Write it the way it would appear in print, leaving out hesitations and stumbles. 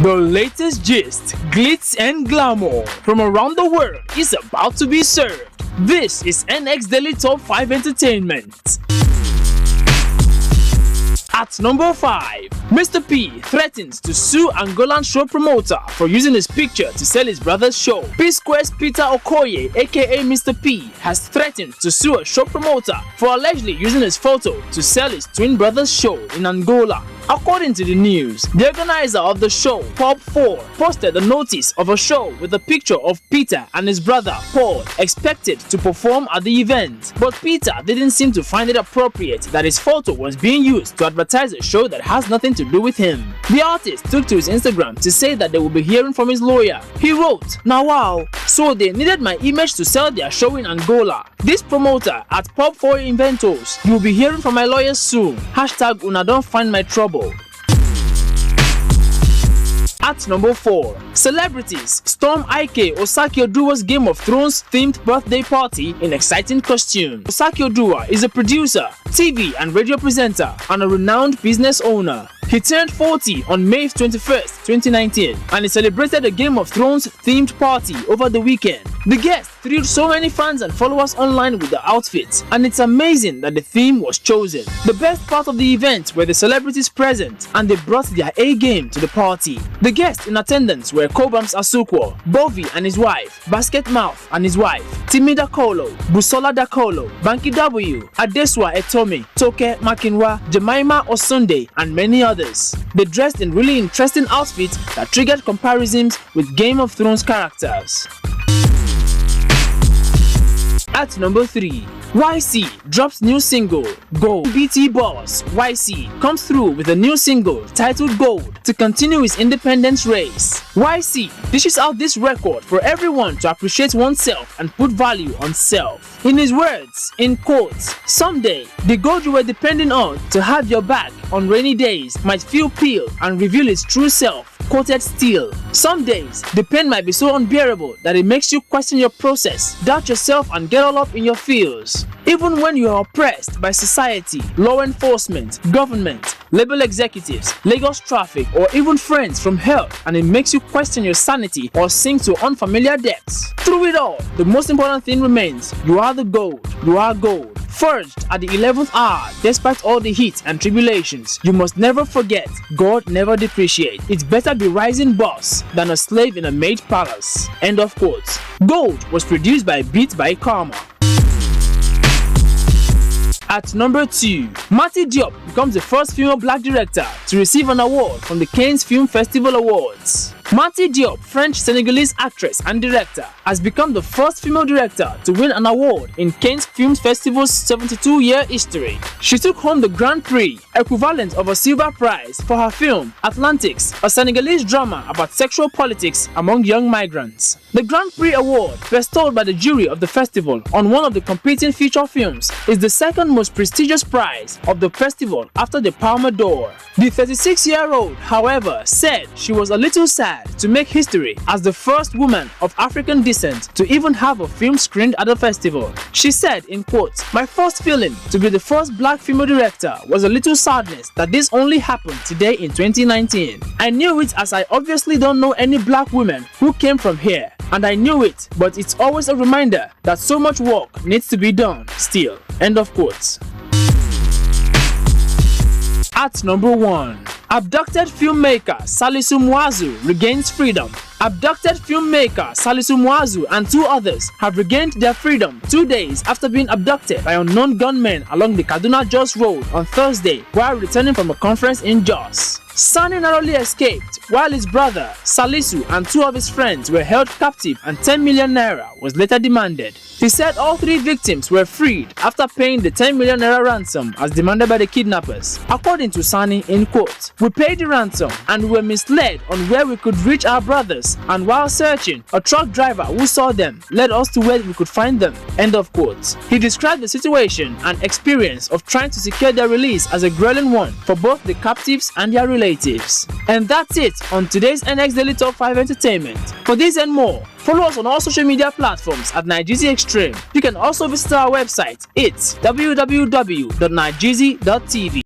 The latest gist, glitz and glamour from around the world is about to be served. This is NX Daily Top 5 Entertainment. At number 5, Mr. P threatens to sue Angolan show promoter for using his picture to sell his brother's show. P-Square's Peter Okoye, aka Mr. P, has threatened to sue a show promoter for allegedly using his photo to sell his twin brother's show in Angola. According to the news, the organizer of the show, Pop 4, posted a notice of a show with a picture of Peter and his brother, Paul, expected to perform at the event. But Peter didn't seem to find it appropriate that his photo was being used to advertise a show that has nothing to do with him. The artist took to his Instagram to say that they will be hearing from his lawyer. He wrote, "Now wow, so they needed my image to sell their show in Angola. This promoter at Pop 4 Inventos, you will be hearing from my lawyers soon. Hashtag una don't find my trouble." At number 4, celebrities storm Ike Osakioduwa's Game of Thrones themed birthday party in exciting costumes. Osakioduwa is a producer, TV and radio presenter, and a renowned business owner. He turned 40 on May 21st, 2019, and he celebrated a Game of Thrones themed party over the weekend. The guest thrilled so many fans and followers online with the outfits, and it's amazing that the theme was chosen. The best part of the event were the celebrities present, and they brought their A game to the party. The guests in attendance were Kobams Asukwo, Bovi and his wife, Basket Mouth and his wife, Timi Dakolo, Busola Dakolo, Banky W, Adeswa Etomi, Toke Makinwa, Jemima Osunde, and many others. They dressed in really interesting outfits that triggered comparisons with Game of Thrones characters. At number 3, YC drops new single, Gold. BT boss YC comes through with a new single titled Gold to continue his independence race. YC dishes out this record for everyone to appreciate oneself and put value on self. In his words, in quotes, "Someday, the gold you were depending on to have your back on rainy days might feel peeled and reveal its true self. Quoted still. Some days, the pain might be so unbearable that it makes you question your process, doubt yourself and get all up in your feels. Even when you are oppressed by society, law enforcement, government, label executives, Lagos traffic, or even friends from hell, and it makes you question your sanity or sink to unfamiliar depths. Through it all, the most important thing remains: you are the gold, you are gold. Forged at the 11th hour, despite all the heat and tribulations, you must never forget, God never depreciates. It's better be rising boss than a slave in a maid palace." End of quote. Gold was produced by Beat by Karma. At number 2, Mati Diop becomes the first female black director to receive an award from the Cannes Film Festival Awards. Mati Diop, French-Senegalese actress and director, has become the first female director to win an award in Cannes Film Festival's 72-year history. She took home the Grand Prix, equivalent of a silver prize, for her film Atlantics, a Senegalese drama about sexual politics among young migrants. The Grand Prix award, bestowed by the jury of the festival on one of the competing feature films, is the second most prestigious prize of the festival after the Palme d'Or. The 36-year-old, however, said she was a little sad to make history as the first woman of African descent to even have a film screened at the festival. She said, in quotes, "My first feeling to be the first black female director was a little sadness that this only happened today in 2019. I knew it as I obviously don't know any black women who came from here, and I knew it, but it's always a reminder that so much work needs to be done still." End of quotes. At number 1, abducted filmmaker Salisu Mwazu regains freedom. Abducted filmmaker Salisu Mwazu and 2 others have regained their freedom 2 days after being abducted by unknown gunmen along the Kaduna-Jos Road on Thursday while returning from a conference in Jos. Sani narrowly escaped, while his brother, Salisu, and 2 of his friends were held captive and 10 million naira was later demanded. He said all 3 victims were freed after paying the 10 million naira ransom as demanded by the kidnappers. According to Sani, in quote, "We paid the ransom and we were misled on where we could reach our brothers, and while searching, a truck driver who saw them led us to where we could find them." End of quote. He described the situation and experience of trying to secure their release as a grueling one for both the captives and their relatives. And that's it on today's NX Daily Top 5 Entertainment. For this and more, follow us on all social media platforms at Nigezie Extreme. You can also visit our website. It's www.nigezie.tv.